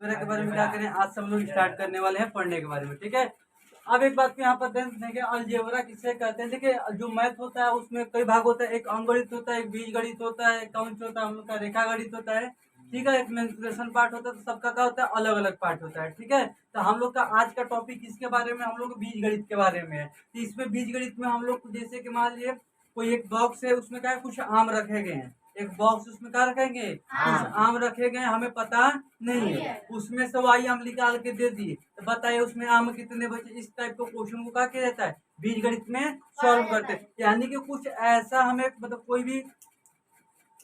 वगैरह के बारे में क्या करें, आज सब लोग स्टार्ट करने वाले हैं पढ़ने के बारे में। ठीक है, अब एक बात को यहाँ पर ध्यान देंगे, अलजेब्रा किसे कहते हैं। देखिए जो मैथ होता है उसमें कई भाग होता है, एक अंकगणित होता है, एक बीजगणित होता है, एक कौन होता है हम लोग का रेखा गणित होता है। ठीक है, एक मेंसुरेशन पार्ट होता है, तो सबका क्या होता है, अलग अलग पार्ट होता है। ठीक है, तो हम लोग का आज का टॉपिक इसके बारे में, हम लोग बीज गणित के बारे में है। तो इसमें बीज गणित में हम लोग जैसे कि मान लीजिए कोई एक बॉक्स है, उसमें क्या है, कुछ आम रखे गए हैं। एक बॉक्स, उसमें क्या रखेंगे, कुछ आम रखे गए, हमें पता नहीं है, उसमें से वाई आम निकाल के दे दिए, तो बताइए उसमें आम कितने बचे। इस टाइप के क्वेश्चन को क्या किया जाता है, बीज गणित में सॉल्व करते हैं। यानी कि कुछ ऐसा हमें मतलब कोई भी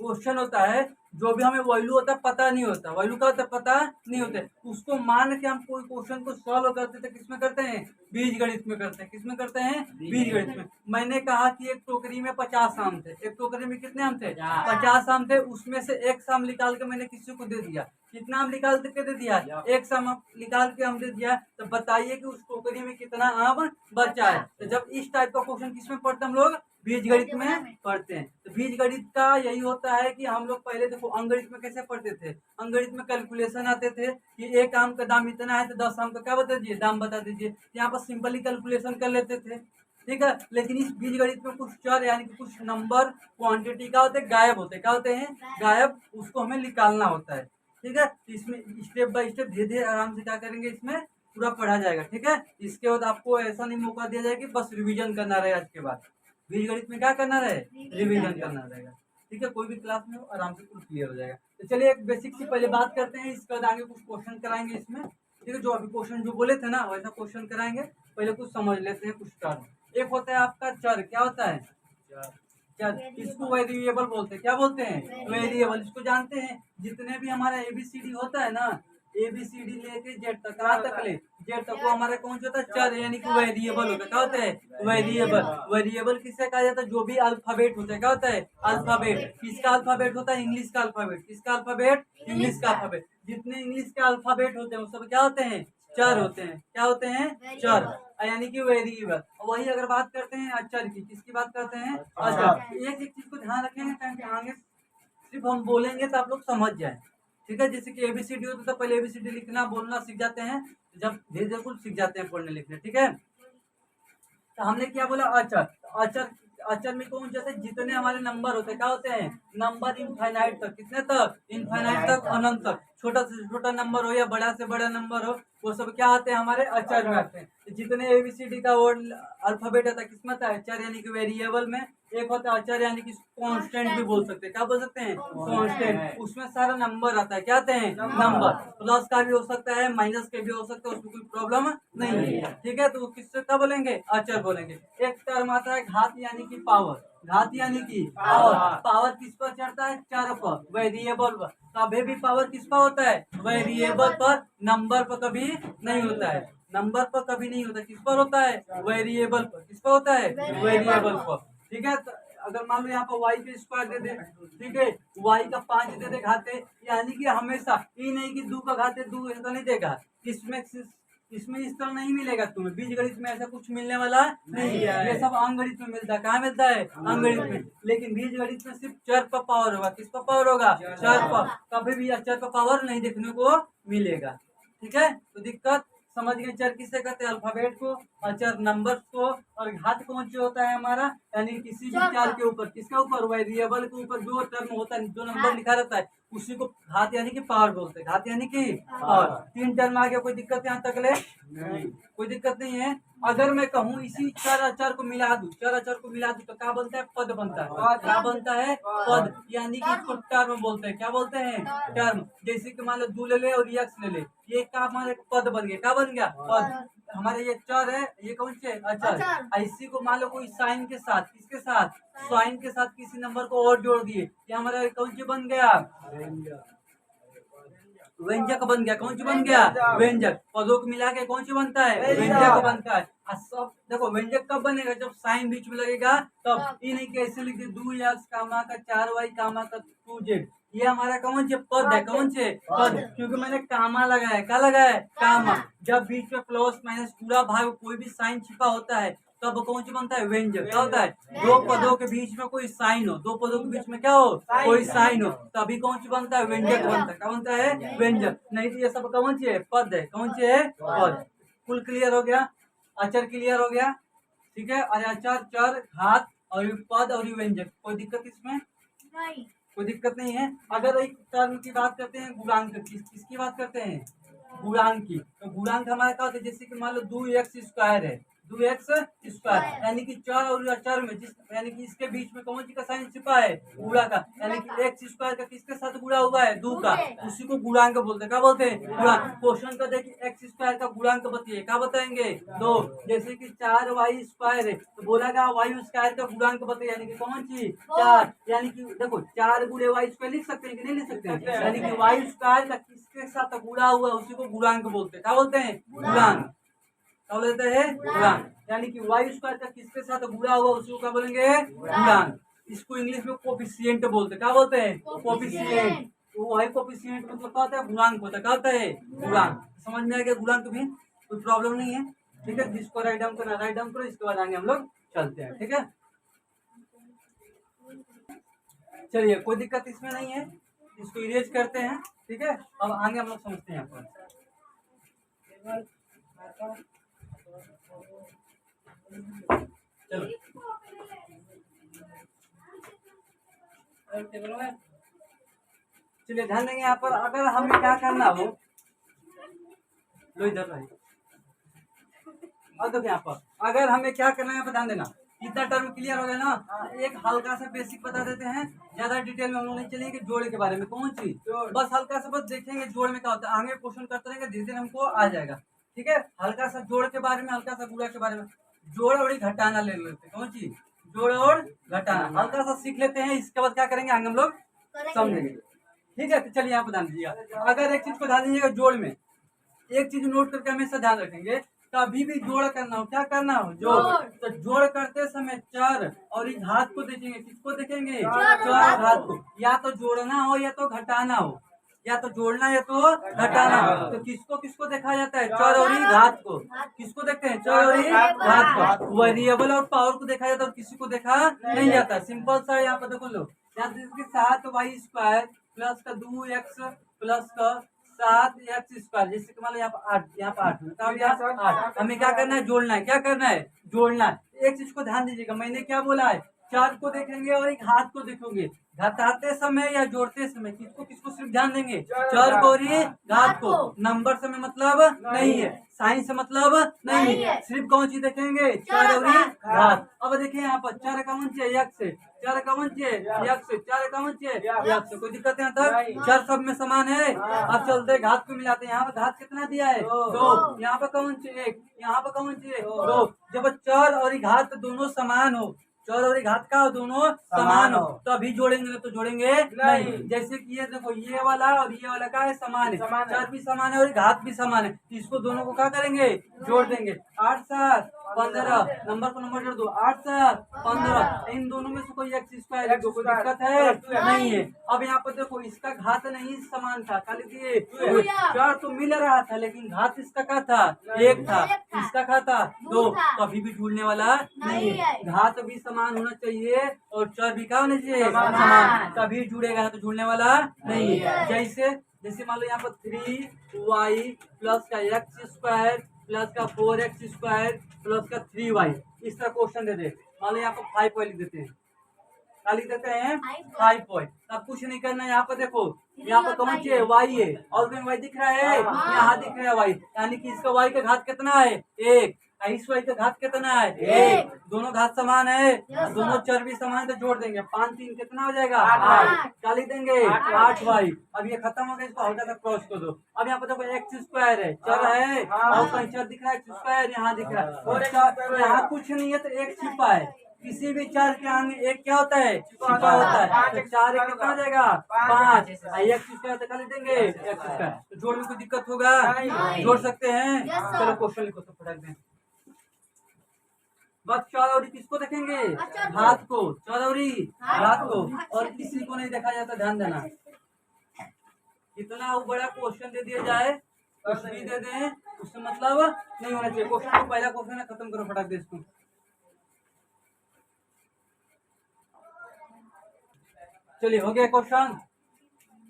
क्वेश्चन होता है जो भी हमें वैल्यू होता है पता नहीं होता, वैल्यू का होता है पता नहीं होता है, उसको मान के हम कोई क्वेश्चन को सॉल्व करते थे, किसमें करते हैं, बीज गणित में करते हैं। किसमें करते हैं, बीज गणित में। मैंने कहा कि एक टोकरी में 50 आम थे, एक टोकरी में कितने आम थे, 50 आम थे, उसमें से एक आम निकाल के मैंने किसी को दे दिया। कितना आम निकाल के दे दिया, एक आम निकाल के हम दे दिया, तो बताइए कि उस टोकरी में कितना आम बचा है। तो जब इस टाइप का क्वेश्चन किसमें पढ़ते हम लोग, बीज गणित में पढ़ते हैं। तो बीज गणित का यही होता है कि हम लोग पहले देखो अंकगणित में कैसे पढ़ते थे, अंकगणित में कैलकुलेशन आते थे कि एक आम का दाम इतना है, तो 10 आम का क्या बता दीजिए, दाम बता दीजिए। यहाँ पर सिंपली कैलकुलेशन कर लेते थे। ठीक है, लेकिन इस बीज गणित में कुछ चर यानी कि कुछ नंबर क्वांटिटी का होते हैं, गायब होते हैं। क्या होते हैं, गायब, उसको हमें निकालना होता है। ठीक है, इसमें स्टेप बाय स्टेप धीरे धीरे आराम से क्या करेंगे, इसमें पूरा पढ़ा जाएगा। ठीक है, इसके बाद आपको ऐसा नहीं मौका दिया जाए कि बस रिवीजन करना रहे। आज के बाद बीज गणित में क्या करना रहे, रिवीजन करना रहेगा। ठीक है, कोई भी क्लास में हो आराम से कुछ क्लियर हो जाएगा। तो चलिए एक बेसिक से पहले बात करते हैं, इसके बाद आगे कुछ क्वेश्चन कराएंगे इसमें। ठीक है, जो अभी क्वेश्चन जो बोले थे ना वैसा क्वेश्चन कराएंगे। पहले कुछ समझ लेते हैं कुछ टर्म। एक होता है आपका चर, क्या होता है, चर, इसको वेरिएबल बोलते हैं। क्या बोलते हैं, वेरिएबल। इसको जानते हैं, जितने भी हमारा एबीसीडी होता है ना, एबीसीडी लेके जेड तक, कहाँ तक ले, जेड तक, वो हमारा कौन सा होता है, चर यानी कि वेरिएबल होता है। क्या होता है, वेरिएबल। वेरिएबल किसे कहा जाता है, जो भी अल्फाबेट होता है। क्या होता है, अल्फाबेट। किसका अल्फाबेट होता है, इंग्लिश का अल्फाबेट। किसका अल्फाबेट, इंग्लिश का अल्फाबेट। जितने इंग्लिश के अल्फाबेट होते हैं वो सब क्या होते हैं, चर होते हैं। क्या होते हैं, चर, यानी कि वेरिएबल। वही अगर बात करते हैं अचर की, किसकी बात करते हैं, अचर। एक एक चीज को ध्यान रखेंगे ताकि आगे सिर्फ हम बोलेंगे तो आप लोग समझ जाए। ठीक है, जैसे कि एबीसीडी होता है, पहले एबीसीडी लिखना बोलना सीख जाते हैं, जब धीरे धीरे कुछ सीख जाते हैं पढ़ने लिखने। ठीक है, तो हमने क्या बोला, अचर। अचर, अचर में कौन जैसे जितने हमारे नंबर होते हैं, क्या होते हैं, नंबर इनफाइनाइट तक। कितने तक, इनफाइनाइट तक, अनंत तक। छोटा से छोटा नंबर हो या बड़ा से बड़ा नंबर हो, वो सब क्या आते हैं, हमारे अचर में आते हैं। तो जितने एबीसीडी का वर्ड अल्फाबेट आता है किसमें आता है, अचर यानी कि वेरिएबल में। एक होता है अचर यानी कि कांस्टेंट भी बोल सकते हैं। क्या बोल सकते हैं, कांस्टेंट। उसमें सारा नंबर आता है। क्या आते हैं, नंबर। प्लस का भी हो सकता है, माइनस के भी हो सकता है, उसमें कोई प्रॉब्लम नहीं है। ठीक है, तो किससे क्या बोलेंगे, अचर बोलेंगे। एक टर्म आता है घात यानी कि पावर। घात यानी कि पावर। पावर किस पर चढ़ता है, चर पर, वेरिएबल पर। कभी भी पावर किस पर होता है, वेरिएबल पर, नंबर पर कभी नहीं होता है। नंबर पर कभी नहीं होता, किस पर होता है, वेरिएबल पर। किस पर होता है, वेरिएबल पर। ठीक है, तो अगर मान लो यहाँ पर y के स्क्वायर दे दे, ठीक है, y का 5 दे दे घाते, यानी कि हमेशा ये नहीं कि 2 का घाते 2 ऐसा नहीं देगा। इसमें इस तरह नहीं मिलेगा तुम्हें, बीज गणित में ऐसा कुछ मिलने वाला नहीं है। ये सब अंकगणित में मिलता है। कहाँ मिलता है, अंकगणित में। लेकिन बीज गणित में सिर्फ चर पर पावर होगा। किस पर पावर होगा, चर पर। कभी भी चर पर पावर नहीं देखने को मिलेगा। ठीक है, तो दिक्कत समझ गए। चर किसे कहते हैं, अल्फाबेट को, अचर नंबर्स को, और घात कौन सा होता है हमारा, यानी किसी भी चर के ऊपर, किसके ऊपर, वेरिएबल के ऊपर जो टर्म होता है, जो नंबर लिखा रहता है, उसी को घात यानी कि पावर बोलते हैं। घात यानी कि पावर। 3 टर्म आ गया, कोई दिक्कत यहाँ तक ले, कोई दिक्कत नहीं है। अगर मैं कहूँ इसी चर अचर को मिला दूं, चर अचर को मिला दूं, तो क्या बनता है, पद बनता है। क्या बनता है, पद, यानी कि इसको टर्म बोलते हैं। क्या बोलते हैं, टर्म। जैसे कि मान लो 2 ले ले और यक्स ले ले, ये क्या हमारे पद बन गया। क्या बन गया, पद। हमारे ये चर है, ये कौन से, अचर। इसी को मान लो कोई साइन के साथ, किसके साथ, साइन के साथ किसी नंबर को और जोड़ दिए, ये हमारा कौन सी बन गया, व्यंजक बन गया। कौन सी बन गया, व्यंजक। पदों को मिला के कौन सी बनता है, व्यंजक बनता है। सब देखो व्यंजक कब बनेगा, जब साइन बीच में लगेगा तब। ये नहीं कैसे लिख दे, 2 एक्स कामा का 4 y कामा का 2 z, ये हमारा कौन से पद है, कौन से पद, क्योंकि मैंने कामा लगाया। क्या लगाया है, कामा। जब बीच में प्लस माइनस पूरा भाग कोई भी साइन छिपा होता है तब कौन सी बनता है? व्यंजक। क्या होता है? दो पदों के बीच में कोई साइन हो, दो पदों के बीच में क्या हो? कोई साइन हो, तभी कौन सी बनता है? व्यंजक बनता है। क्या बनता है? व्यंजक। नहीं तो ये सब कौन सी है? पद है। कौन सी है? पद। कुल क्लियर हो गया? अचर क्लियर हो गया? ठीक है। और अचर, चर, घात और पद और व्यंजक, कोई दिक्कत इसमें? नहीं। कोई दिक्कत नहीं है। अगर एक टर्म की बात करते हैं गुणांक, किसकी बात करते हैं? गुणांक की। तो गुणांक हमारा क्या होता है? जैसे कि मान लो 2x² है, 2x², यानी कि चर और अचर में यानी कि इसके बीच में कौन सी का साइन छिपा है? गुणा का। यानी कि x² का किसके साथ गुणा हुआ है? 2 का। उसी को गुणांक बोलते हैं। क्या बोलते हैं? गुणांक। क्वेश्चन का देखिए x² का गुणांक बताइए, क्या बताएंगे? 2। जैसे कि 4y² है तो बोला गया y² का गुणांक बताइए, यानी कि कौन सी? 4। यानी कि देखो 4 गुणे y² लिख सकते हैं कि नहीं लिख सकते हैं? यानी कि y² का किसके साथ गुणा हुआ है उसी को गुणांक बोलते हैं। क्या बोलते हैं? गुणांक। क्या बोलते हैं? गुणांक। यानी कि y² का किसके साथ गुणा हुआ उसी को क्या बोलेंगे? गुणांक। इसको इंग्लिश में कोफिशिएंट बोलते हैं। क्या बोलते हैं? कोफिशिएंट। तो वही कोफिशिएंट मतलब क्या होता है? गुणांक होता है। क्या होता है? गुणांक। समझ में आ गया? गुणांक भी कोई प्रॉब्लम नहीं है। ठीक है, जिसको राइट डाउन करना राइट डाउन करो, इसके बाद आगे हम लोग चलते हैं। ठीक है, चलिए कोई दिक्कत इसमें नहीं है, इसको इरेज करते हैं। ठीक है, अब आगे हम लोग समझते हैं यहाँ पर। चलो चलिए ध्यान देंगे यहाँ पर, अगर हमें क्या करना हो, लो इधर रहे। और देखो यहाँ पर अगर हमें क्या करना है, यहाँ पर ध्यान देना। इतना टर्म क्लियर हो गया ना? एक हल्का सा बेसिक बता देते हैं, ज्यादा डिटेल में हम लोग नहीं चलेंगे। जोड़ के बारे में कौन सी, बस हल्का सा बस देखेंगे जोड़ में क्या होता है। आगे क्वेश्चन करते रहेंगे, धीरे धीरे हमको आ जाएगा। ठीक है, हल्का सा जोड़ के बारे में, हल्का सा गुणा के बारे में। जोड़ और घटाना ले लेते हैं। कौन सी? जोड़ और घटाना हल्का सा सीख लेते हैं, इसके बाद क्या करेंगे आगे हम लोग समझेंगे। ठीक है, तो चलिए यहाँ पर ध्यान दीजिएगा। अगर एक चीज को ध्यान दीजिएगा, जोड़ में एक चीज नोट करके हमेशा ध्यान रखेंगे, कभी भी जोड़ करना हो, क्या करना हो? जोड़। तो जोड़ करते समय चर और इस घात को देखेंगे। किसको देखेंगे? चर और घात को। या तो जोड़ना हो या तो घटाना हो, या तो जोड़ना या तो घटाना हो। तो किसको किसको देखा जाता है? चर और घात को। किसको देखते हैं? चर और घात को। वेरिएबल और पावर को देखा जाता है और किसी को देखा नहीं जाता। सिंपल सा यहाँ पर देखो लो, यहाँ 7y² प्लस का 2x प्लस का 7x², जैसे कि मान लो यहाँ पर 8, यहाँ पर 8, हमें क्या करना है? जोड़ना है। क्या करना है? जोड़ना है। एक चीज को ध्यान दीजिएगा, मैंने क्या बोला है? चार को देखेंगे और एक हाथ को देखोगे। घटाते समय या जोड़ते समय किसको किसको सिर्फ ध्यान देंगे? चर को और घात को। नंबर से मतलब नहीं है, साइन से मतलब नहीं है, सिर्फ कौन सी देखेंगे? चर और घात। अब देखिए यहाँ पर चर कौन सी है? यक्स है। चर कौन सी है? यक्स है। चर कौन सी है? यक्स। कोई दिक्कत यहाँ तक? चर सब में समान है। अब चलते घात को मिलाते हैं। यहाँ पर घात कितना दिया है? 2। यहाँ पर कौन सी? 1। यहाँ पर कौन सी है? 2। जब चर और घात दोनों समान हो, चर और घात का दोनों समान हो तो अभी जोड़ेंगे, तो जोड़ेंगे नहीं। जैसे कि ये देखो, ये वाला और ये वाला का है? समान है। चर भी समान है और घात भी समान है, इसको दोनों को क्या करेंगे? जोड़ देंगे। 8 7 15, नंबर को नंबर जोड़ दो। 8 7 15, इन दोनों में से कोई x² कोई दिक्कत है? नहीं है। अब यहाँ पर देखो, इसका घात नहीं समान था, खाली दिए चर तो मिल रहा था, लेकिन घात इसका क्या था? 1 था। इसका क्या था? 2। कभी भी जुड़ने वाला नहीं है। घात भी समान होना चाहिए और चर भी क्या होना चाहिए? समान। कभी जुड़ेगा तो जुड़ने वाला नहीं है। जैसे जैसे मान लो यहाँ पर 3y प्लस का x² प्लस का 4x² प्लस का 3y, इस तरह क्वेश्चन दे दे। मान लो यहाँ पर 5y लिख देते हैं। क्या लिख देते हैं? 5y। अब कुछ नहीं करना है। यहाँ पर देखो, यहाँ पर कौन सी है? y है। और कहीं y दिख रहा है? यहाँ दिख रहा है y, यानी कि इसका y का घात कितना है? 1। इस y का घात कितना है? 1। दोनों घात समान है, दोनों चर भी समान, तो जोड़ देंगे। 5 3 कितना हो जाएगा? 8। क्या लिख देंगे? 8y। अब ये खत्म हो गया, इसको हल्का सा क्रॉस कर दो। अब यहाँ पर देखो x² है, चर है, और कहीं चर दिख रहा है x², यहाँ दिख रहा है। और यहाँ कुछ नहीं है तो एक छिपा है। किसी भी चार के आगे एक क्या होता है? छिपा होता है। तो 4 एक कितना हो जाएगा? 5। x² तो कर देंगे x²। तो जोड़ में कोई दिक्कत होगा? जोड़ सकते हैं। चलो क्वेश्चन लिखो तो फटाक दें। बस चौधरी किसको देखेंगे? हाथ को। चौधरी हाथ को, और किसी को नहीं देखा जाता। ध्यान देना, इतना बड़ा क्वेश्चन दे दिया जाए, कुछ भी दे दें, उससे मतलब नहीं होना चाहिए। क्वेश्चन को पहला क्वेश्चन खत्म करो फटाक दे इसको। चलिए हो गया क्वेश्चन।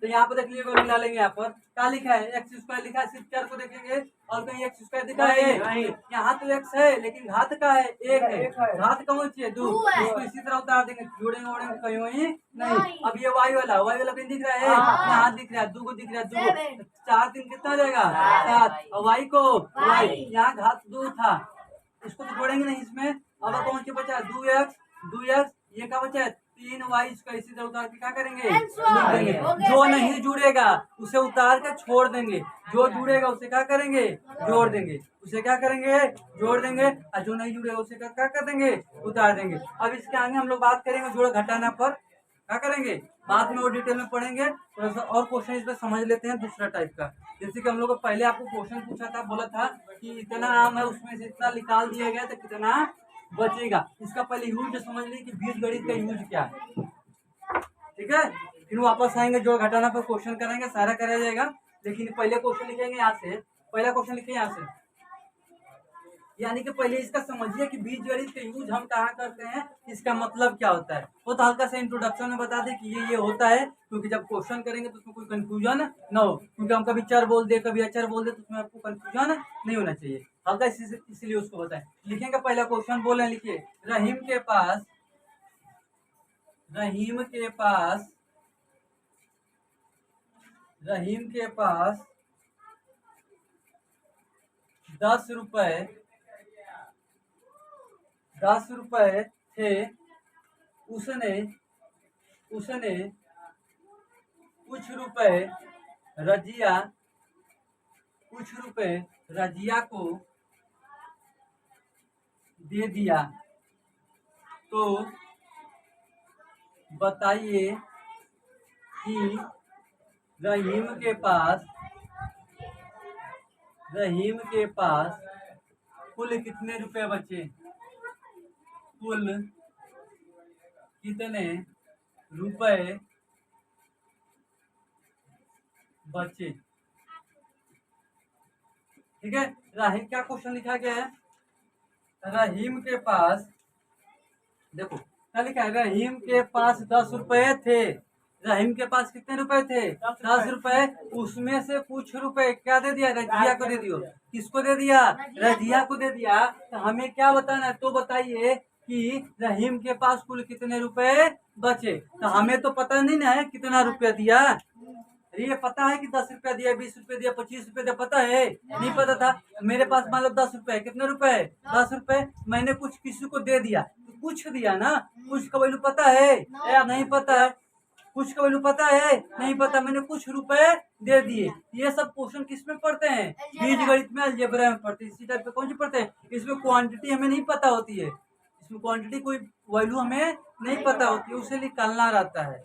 तो यहाँ पर देख लीजिए मिला लेंगे। यहाँ पर क्या लिखा है, एक्स स्क्वायर लिखा है, सिर्फ 4 को देखेंगे और कहीं एक्स स्क्वायर दिखा है? यहाँ तो एक्स है लेकिन घात का है, एक है। घात कौन सी है? 2। इसको इसी तरह उतार देंगे, जोड़ेंगे ओड़ेंगे कहीं वहीं नहीं। अब ये वाई वाला कहीं दिख रहा है? यहाँ दिख रहा है, 2 को दिख रहा है, 2 4 3 कितना हो जाएगा? 7। और वाई को वाई, यहाँ घात 2 था, इसको तो जोड़ेंगे नहीं इसमें। अब कौन सी बचा? 2x, ये क्या बचा है? 3y। इसका इसी तरह उतार के क्या करेंगे? लिख देंगे। जो नहीं जुड़ेगा उसे उतार के छोड़ देंगे, जो जुड़ेगा उसे क्या करेंगे? जोड़ देंगे। उसे क्या करेंगे? जोड़ देंगे। और जो नहीं जुड़ेगा उसे क्या कर देंगे? उतार देंगे। अब इसके आगे हम लोग बात करेंगे जोड़ घटाना पर, क्या करेंगे बाद में और डिटेल में पढ़ेंगे। थोड़ा सा और क्वेश्चन इसमें समझ लेते हैं दूसरा टाइप का। जैसे कि हम लोग पहले आपको क्वेश्चन पूछा था, बोला था कि इतना आम है उसमें से इतना निकाल दिया गया तो कितना बचेगा। इसका पहले यूज समझ लीजिए कि बीजगणित का यूज क्या है, ठीक है। फिर वापस आएंगे जोड़ घटाना पर क्वेश्चन करेंगे, सारा कराया जाएगा। लेकिन पहले क्वेश्चन लिखेंगे यहाँ से, पहला क्वेश्चन लिखे यहाँ से, यानी कि पहले इसका समझिए कि बीजगणित का यूज हम कहाँ करते हैं, इसका मतलब क्या होता है। वो तो हल्का सा इंट्रोडक्शन में बता दें कि ये होता है, क्योंकि जब क्वेश्चन करेंगे तो उसमें कोई कंफ्यूजन न हो, क्योंकि हम कभी चर बोल दे कभी अचर बोल दे तो उसमें आपको कंफ्यूजन नहीं होना चाहिए। हल्का इसलिए उसको बताएं। लिखेंगे पहला क्वेश्चन, बोले लिखिए, रहीम के पास 10 रुपए थे। उसने कुछ रुपए रजिया को दे दिया, तो बताइए कि रहीम के पास कुल कितने रुपए बचे? कुल कितने रुपए बचे? ठीक है। राहीम, क्या क्वेश्चन लिखा गया है? रहीम के पास, देखो क्या लिखा है, रहीम के पास 10 रुपए थे। रहीम के पास कितने रुपए थे? 10 रुपए। उसमें से कुछ रुपए क्या दे दिया? रजिया को दे दियो। किसको दे दिया? रजिया को दे दिया। तो हमें क्या बताना है? तो बताइए कि रहीम के पास कुल कितने रुपए बचे। तो हमें तो पता नहीं ना है कितना रुपया दिया। ये पता है कि 10 रुपया दिया, 20 रुपया दिया, 25 रुपया दिया, पता है? नहीं पता था। मेरे पास मान लो 10 रुपए, कितने रुपए? 10 रुपए। मैंने कुछ किसी को दे दिया, कुछ दिया ना, कुछ का वैल्यू पता है या नहीं पता है? कुछ का वैल्यू पता है? नहीं पता। मैंने कुछ रुपए दे दिए। ये सब क्वेश्चन किस में पढ़ते हैं? बीजगणित में, अलजेब्रा में पढ़ते हैं। इसी टाइप पे कौन सी पढ़ते हैं? इसमें क्वांटिटी हमें नहीं पता होती है, इसमें क्वांटिटी कोई वैल्यू हमें नहीं पता होती है, उसे निकालना रहता है।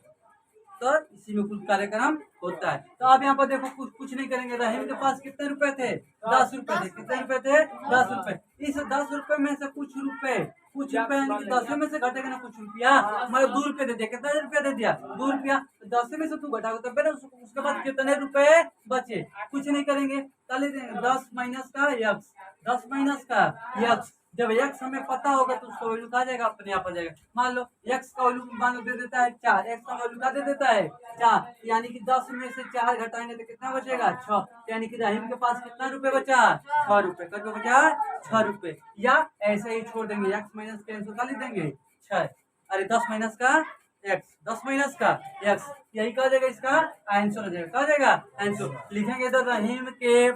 तो इसी में कुल कार्यक्रम होता है। तो आप यहाँ पर देखो, कुछ नहीं करेंगे। रहीम के पास कितने रुपए थे? 10 रुपए थे। कितने रुपए थे? 10 रुपए। इस 10 रुपए में से कुछ रुपए 10 में से घटेगा ना कुछ रुपया, मतलब 2 रुपये दे दिया। कितना रुपया दे दिया? 2 रुपया। 10 में से तू घटाओ तब ना उसके बाद कितने रुपए बचे। कुछ नहीं करेंगे, 10 माइनस का यक्स, 10 माइनस का यक्स। जब यक्स हमें पता होगा तो उसका वैल्यू कहा जाएगा, अपने आप आ जाएगा। मान लो यक्स का वैल्यू मान लो दे देता है 4, एक्स का वैल्यू क्या दे देता है? 4। यानी कि 10 में से 4 घटाएंगे तो कितना बचेगा? 6। यानी कि रहीम के पास कितना रुपए बचा? 6 रुपए। कितना बचा? 6 रुपए। या ऐसे ही छोड़ देंगे, एक्स माइनस का आंसर क्या लिख देंगे? 6। अरे 10 माइनस का एक्स, 10 माइनस का एक्स, यही कहा जाएगा, इसका आंसर हो जाएगा। कहा जाएगा आंसर। लिखेंगे तो रहीम के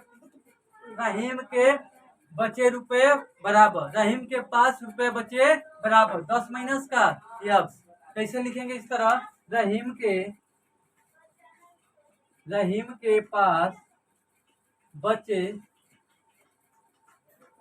बचे रुपए बराबर, रहीम के पास रुपए बचे बराबर 10 माइनस का एक्स। कैसे लिखेंगे इस तरह? रहीम के पास बचे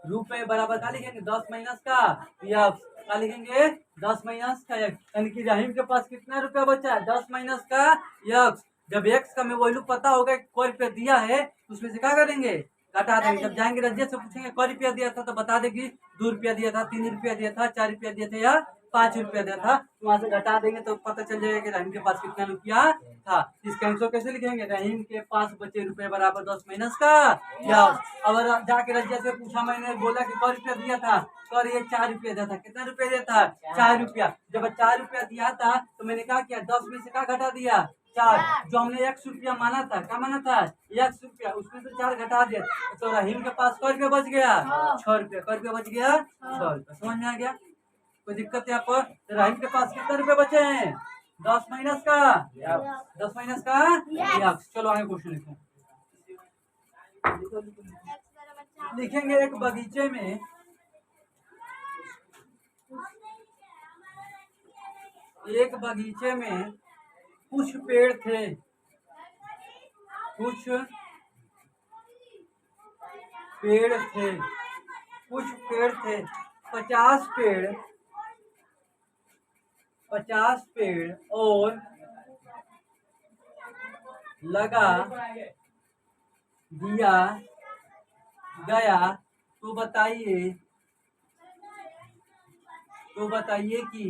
रुपए बराबर क्या लिखेंगे? 10 माइनस का एक्स। क्या लिखेंगे? 10 माइनस का एक्स। यानी कि रहीम के पास कितना रुपया बचा है? 10 माइनस का एक्स। जब एक्स का हमें वैल्यू पता होगा कोई रुपया दिया है, उसमें से क्या करेंगे? घटा देंगे। जब जाएंगे रजिया से पूछेंगे कौ रुपया दिया था, तो बता देगी 2 रुपया दिया था, 3 रुपया दिया था, 4 रुपया दिया था या 5 रुपया दिया था। वहां से घटा देंगे तो पता चल जाएगा कि रहीम के पास कितना रुपया था। इसका आंसर कैसे लिखेंगे? रहीम के पास बचे रुपए बराबर 10 माइनस का एक्स। और जाके रजिया से पूछा, मैंने बोला कि क रुपया दिया था, कर ये 4 रुपया दिया था। कितना रुपया दिया था? 4 रुपया। जब 4 रुपया दिया था तो मैंने क्या किया, 10 में से क्या घटा दिया? 4। जो हमने 100 रुपया माना था, क्या माना था? 100 रुपया, उसमें से 4 घटा दिया तो रहीम के पास क रुपया बच गया? 6 रुपया। क रुपया बच गया? 6 रुपया। समझ में आ गया? कोई दिक्कत यहाँ पर? तो रहीम के पास कितने रुपए बचे हैं? 10 माइनस का 10 माइनस का यक्स। चलो आगे क्वेश्चन लिखो। लिखेंगे एक बगीचे में कुछ पेड़ थे, कुछ पेड़ थे 50 पेड़ और लगा दिया गया। तो बताइए कि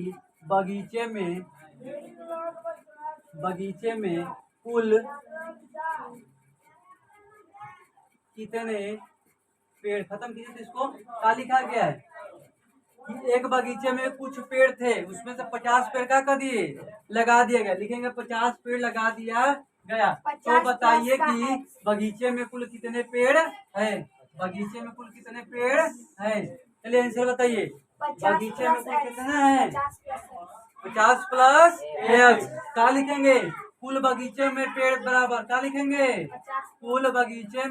बगीचे में कुल कितने पेड़, खत्म कीजिए। इसको क्या लिखा गया है कि एक बगीचे में कुछ पेड़ थे, उसमें से 50 पेड़ क्या कर दिए? लगा दिया गया। लिखेंगे 50 पेड़ लगा दिया गया। तो बताइए कि बगीचे में कुल कितने पेड़ है? बगीचे में कुल कितने पेड़ है? चलिए आंसर बताइए। बगीचे में कुल कितना है? 50 प्लस एक्स। क्या लिखेंगे? कुल बगीचे में पेड़ बराबर क्या लिखेंगे? कुल बगीचे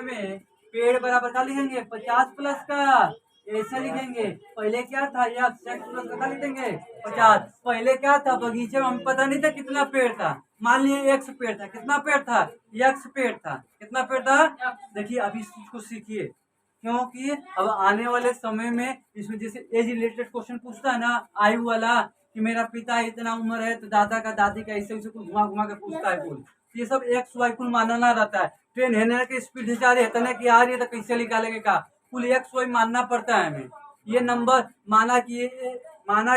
में पेड़ बराबर क्या लिखेंगे? 50 प्लस का ऐसे लिखेंगे। पहले क्या था? एक्स प्लस का क्या लिखेंगे? 50। पहले क्या था? बगीचे में हम पता नहीं था कितना पेड़ था। मान लिए एक्स पेड़ था। कितना पेड़ था? एक्स पेड़ था। कितना पेड़ था? देखिए अभी कुछ सीखिए, क्योंकि अब आने वाले समय में इसमें जैसे एज रिलेटेड क्वेश्चन पूछता है ना, आयु वाला, कि मेरा पिता इतना उम्र है तो दादा का दादी का, ऐसे कुछ घुमा के पूछता है कुल। ये सब एक्स वाई कुल मानना रहता है। ट्रेन है की स्पीड जा रही है, इतने की आ रही है तो कैसे निकालेंगे का? कुल एक्स वाई मानना पड़ता है हमें। ये नंबर माना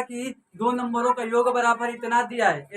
कि 2 नंबरों का योग बराबर इतना दिया है,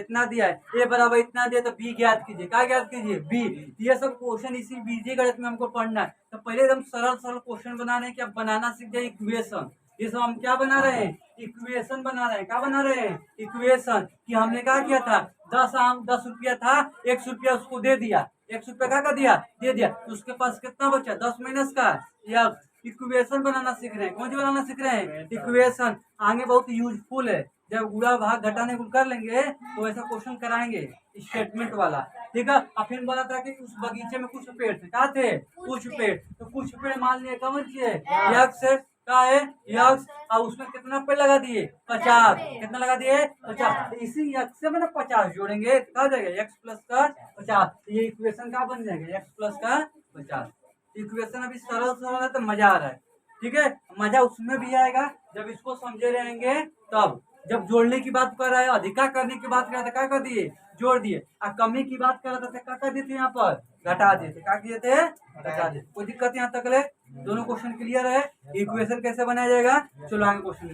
ए बराबर इतना दिया, तो बी ज्ञात कीजिए। क्या ज्ञात कीजिए? बी। ये सब क्वेश्चन इसी बीजगणित में हमको पढ़ना है। तो पहले एकदम सरल क्वेश्चन बना रहे हैं कि अब बनाना सीख जाए इक्वेशन। ये सब हम क्या बना रहे हैं? इक्वेशन बना रहे हैं। क्या बना रहे हैं? इक्वेशन। कि हमने क्या किया था? 10 रुपया था, 100 रुपया उसको दे दिया, 100 रुपया क्या कर दिया? दे दिया। तो उसके पास कितना बचा? 10 माइनस का यक्स। इक्वेशन बनाना सीख रहे हैं। कौन सी बनाना सीख रहे हैं? इक्वेशन। आगे बहुत यूजफुल है। जब गुणा भाग घटाने को कर लेंगे तो ऐसा क्वेश्चन कराएंगे स्टेटमेंट वाला। ठीक है। और फिर बोला था कि उस बगीचे में कुछ पेड़ थे। क्या थे? कुछ पेड़। तो कुछ पेड़ मान लिए कम किए यक्स का है यक्स, और उसमें कितना पेड़ लगा दिए? 50। कितना लगा दिए? 50। तो इसी यक्स से मैंने 50 जोड़ेंगे, क्या हो जाएगा? एक्स प्लस का 50। ये इक्वेशन का बन जाएगा? एक्स प्लस का 50। इक्वेशन अभी सरल है तो मजा आ रहा है। ठीक है। मजा उसमें भी आएगा जब इसको समझे रहेंगे तब। जब जोड़ने की बात कर रहा है, अधिका करने की बात कर रहा था, क्या कर दिए? जोड़ दिए। और कमी की बात कर रहा था, क्या कर दिए थे? यहाँ पर घटा दिए थे। क्या किए थे? घटा दिए। कोई दिक्कत यहाँ तक ले? दोनों क्वेश्चन क्लियर है? इक्वेशन कैसे बनाया जाएगा? चलो आगे क्वेश्चन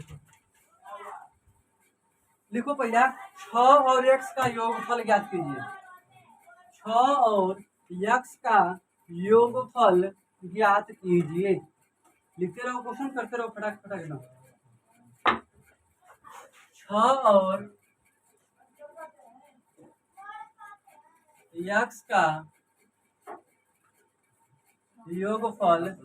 लिखो पहला 6 और x का योगफल ज्ञात कीजिए। 6 और x का योगफल ज्ञात कीजिए। लिखते रहो, क्वेश्चन करते रहो फटाक एकदम। 6 और x का योगफल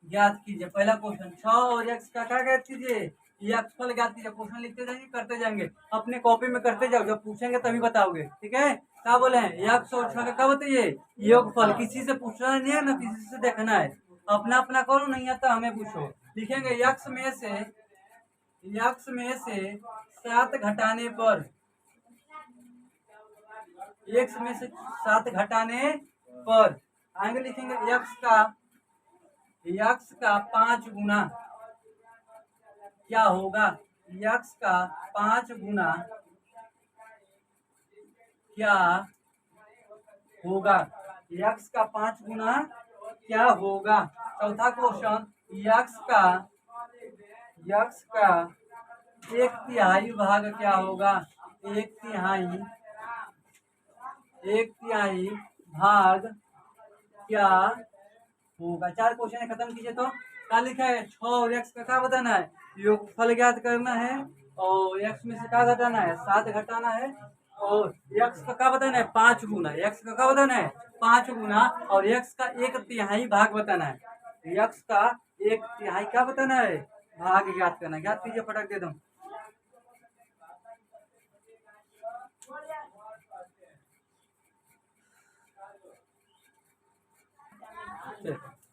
ज्ञात कीजिए। पहला क्वेश्चन 6 और x का क्या ज्ञात कीजिए? योगफल ज्ञात कीजिए। क्वेश्चन लिखते जाएंगे, करते जाएंगे, अपने कॉपी में करते जाओ, जब पूछेंगे तभी बताओगे। ठीक है। क्या बोले हैं? x और 6 का क्या बताइए? योगफल। किसी से पूछना नहीं है ना, किसी से देखना है। अपना अपना करो, नहीं आता हमें पूछो। लिखेंगे x में से 7 घटाने पर, x में से 7 घटाने पर आगे लिखेंगे x का 5 गुना क्या होगा? x का 5 गुना क्या होगा? x का 5 गुना क्या होगा? चौथा क्वेश्चन x का 1/3 भाग क्या होगा? 1/3 भाग क्या होगा। 4 क्वेश्चन खत्म कीजिए। तो क्या लिखा है, 6 और x का क्या बताना है, योगफल ज्ञात करना है, और x में से क्या घटाना है, 7 घटाना है, और x का क्या बताना है, 5 गुना, x का क्या बताना है, 5 गुना, और x का 1/3 भाग बताना है। x का 1/3 क्या बताना है, भाग ज्ञात करना है। ज्ञात कीजिए, फटक दे दो।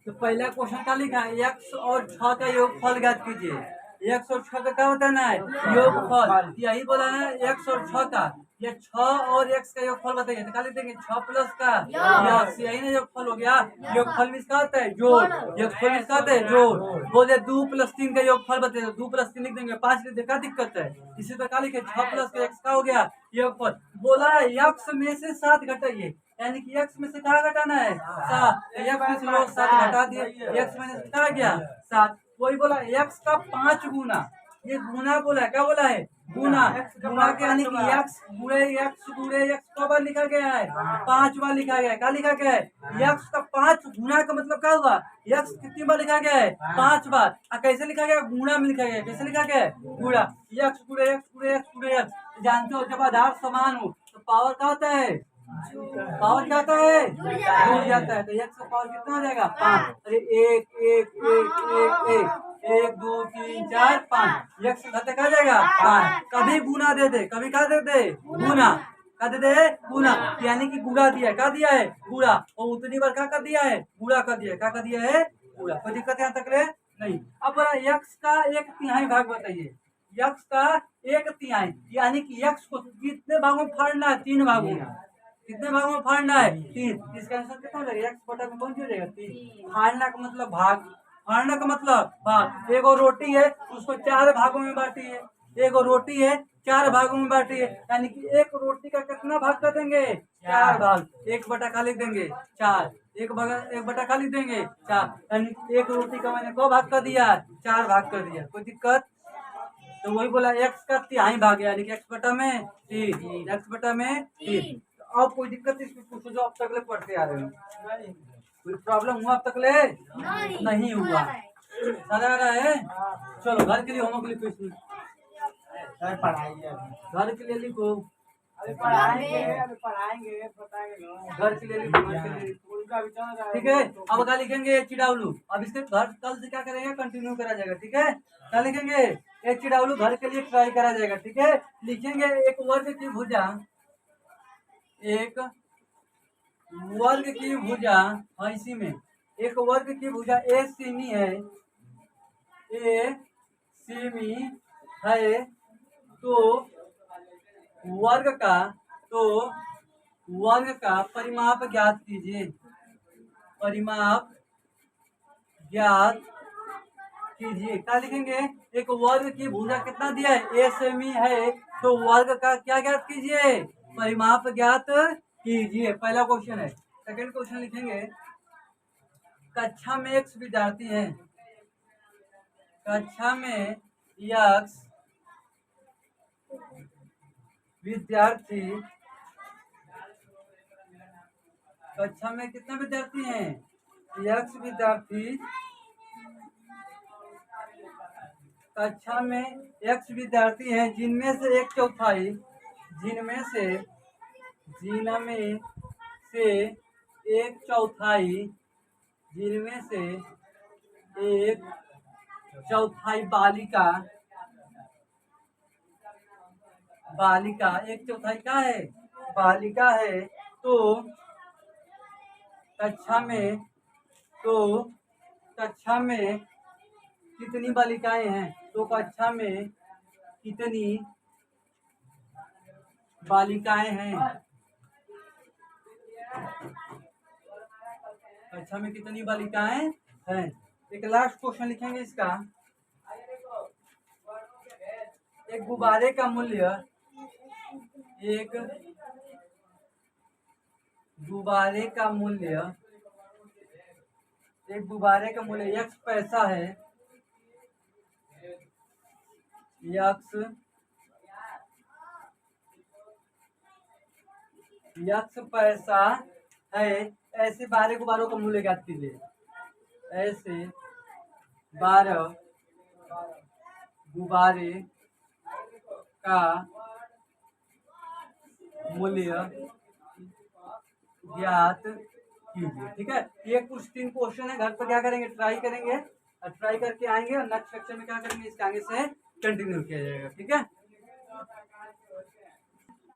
तो पहला क्वेश्चन क्या लिखा है, x और 6 का योगफल ज्ञात कीजिए। x और 6 का क्या बताना है, योगफल। यही बोला ना, x और 6 का, ये 6 और x का योगफल बताइए। तो क्या लिख देंगे, 6 प्लस का यस, यही ना योगफल हो गया। योगफल में इसका होता है जोड़, योगफल में इसका होता है जोड़। बोले 2 + 3 का योगफल बताइए, 2 + 3 लिख देंगे, 5 लिख देंगे, क्या दिक्कत है। इसी तरह क्या लिखे, 6 प्लस का x का हो गया योगफल। बोला है x में से 7 घटाइए, यानी कि x में से क्या घटाना है, 7। x में से लोग 7 घटा दिए, x में से क्या गया, 7। वही बोला x का 5 गुना, ये गुना बोला है, क्या बोला है, गुना। गुना के यानी कि x गुणे x कौ बार लिखा गया है, 5 बार लिखा गया है। क्या लिखा गया है, x का 5 गुना का मतलब क्या हुआ, x कितनी बार लिखा गया है, 5 बार। कैसे लिखा गया, गुणा में लिखा गया है। कैसे लिखा गया है, गुणा। x गुणे x गुणे x गुणे x। जानते हो जब आधार समान हो तो पावर क्या होता है, पावर क्या होता है, जुड़ जाता है। तो x का पावर कितना हो जाएगा, 5। अरे 1 1 1 1 1 1 2 3 4 5, x घाते क्या जाएगा, 5। कभी गुना दे दे, कभी क्या दे दे, गुना। क्या दे दे, गुना, यानी कि गुणा दिया है, क्या दिया है, गुणा। और उतनी बार क्या कर दिया है, गुणा कर दिया है। क्या कर दिया है, गुणा। कोई दिक्कत यहाँ तक ले नहीं। अब x का 1/3 भाग बताइए। x का 1/3 यानी कि x को कितने भागों में फाड़ना है, 3 भागों में। कितने भागों में फाड़ना है, 3। इसका आंसर कितना हो जाएगा, x बटा में कौन सी हो जाएगा, 3। फाड़ना का मतलब भाग, फाड़ना का मतलब भाग। एक और रोटी है, उसको 4 भागों में बांटी है। एक और रोटी है, 4 भागों में बांटी है, यानी कि एक रोटी का कितना भाग कर देंगे, 4 भाग। 1 बटा का लिख देंगे 4, 1 बटा का लिख देंगे 4, यानी कि एक रोटी का मैंने को भाग कर दिया, 4 भाग कर दिया। कोई दिक्कत। तो वही बोला x का 3 भाग, यानी कि x बटा में 3, x बटा में 3। अब कोई दिक्कत इसमें पूछो जो अब तक ले पढ़ते आ रहे हो, कोई प्रॉब्लम हुआ अब तक ले, नहीं हुआ, समझ आ रहा है। चलो घर के लिए होमवर्क लिखो, इसमें घर के लिए लिखो, अभी पढ़ाएंगे बताएंगे घर के लिए लिखो, घर के लिए लिखो। ठीक है, अब क्या लिखेंगे, HW। अब इसके घर कल से क्या करेंगे, कंटिन्यू करा जाएगा। ठीक है, क्या लिखेंगे, HW घर के लिए ट्राई करा जाएगा। ठीक है, लिखेंगे एक वर्ग की भुजा, एक वर्ग की भुजा, हाँ इसी में एक वर्ग की भुजा ए सेमी है, ए सेमी है, तो वर्ग का, तो वर्ग का परिमाप ज्ञात कीजिए। परिमाप ज्ञात कीजिए। क्या लिखेंगे, एक वर्ग की भुजा कितना दिया है, ए सेमी है, तो वर्ग का क्या ज्ञात कीजिए, परिमाप ज्ञात कीजिए। पहला क्वेश्चन है। सेकंड क्वेश्चन लिखेंगे, कक्षा में एक विद्यार्थी है, कक्षा में x विद्यार्थी, कक्षा में कितने विद्यार्थी हैं, x विद्यार्थी, कक्षा में x विद्यार्थी हैं, जिनमें से 1/4, जिनमें से 1/4, जिनमें से 1/4 बालिका, बालिका 1/4 क्या है, बालिका है, तो कक्षा में, तो कक्षा में कितनी बालिकाएं हैं, तो कक्षा में कितनी बालिकाएं हैं, कक्षा में कितनी बालिकाएं हैं। एक लास्ट क्वेश्चन लिखेंगे इसका, एक गुब्बारे का मूल्य, एक गुब्बारे का मूल्य, एक गुब्बारे का मूल्य x पैसा है, x पैसा है, ऐसे 12 गुब्बारों का मूल्य ज्ञात कीजिए। ऐसे 12 गुब्बारे का मूल्य ज्ञात कीजिए। ठीक है, ये कुछ 3 क्वेश्चन है, घर पर क्या करेंगे, ट्राई करेंगे और ट्राई करके आएंगे और नेक्स्ट सेक्शन में क्या करेंगे, इसके आगे से कंटिन्यू किया जाएगा। ठीक है।